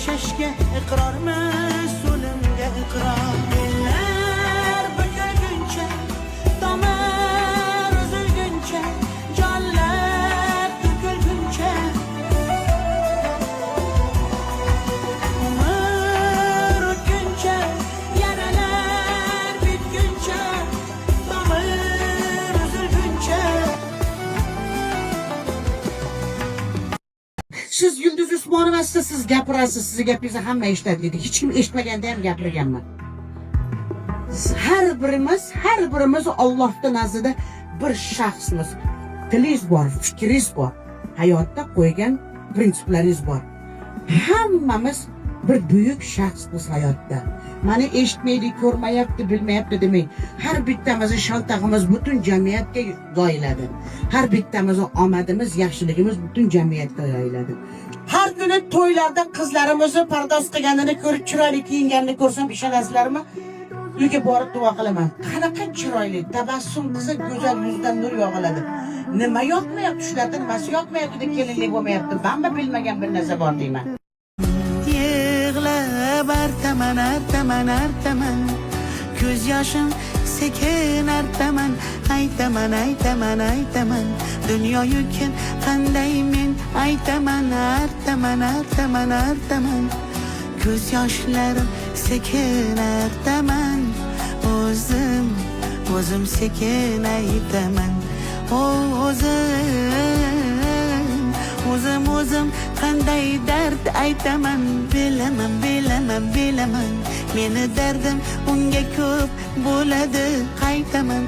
yashashga iqrormiz, o'limga iqror. Ellar bukilguncha, tomir uzilguncha, jonlar to'kilguncha, umr o'tguncha, yaralar bitguncha, tomir uzilguncha. Siz Yulduz Usmonova siz gapirasiz, siz gapingizni hamma eshitadi dedi. Hech kim eshitmaganda ham gapirganman. Har birimiz Allohning nazdida bir shaxsmiz. Tilingiz bor, fikringiz bor, hayotda qo'ygan prinsiplaringiz bor. Hammamiz bir buyuk shaxsmiz hayotda. Mani eshitmaydi, ko'rmayapti, bilmayapti demang. Har bittamizning shaltag'imiz butun jamiyatga yoyiladi. Har bittamizning omadimiz, yaxshiligimiz butun jamiyatga yoyiladi. Har kuni to'ylarda qizlarimizni pardoz qilganini ko'rib, chiroyli kiyinganini ko'rsam, ishonasizlarmi? Uyga borib duo qilaman. Qanaqa chiroyli, tabassum qilsa go'zal yuzidan nur yog'iladi. Nima yoqmayapti shularda, nimasi yoqmayapti deb kelinlik bo'lmayapti. Bamba bilmagan bir narsa bor deyman. Yig'lab artaman, ko'z yoshim sekin artaman, aytaman, dunyo yukin qanday men aytaman, artaman, ko'z yoshlarim sekin artaman, o'zim sekin aytaman, o'zim qanday dard aytaman, bilaman, meni dardim unga ko'p bo'ladi, qaytaman,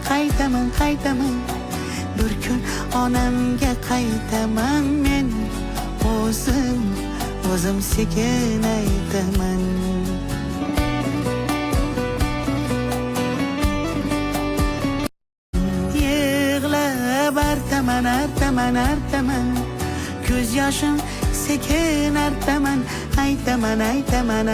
bir kun onamga qaytaman, men o'zim sekin aytaman. Yig'lab artaman, ko'z yoshim sekin artaman, aytaman,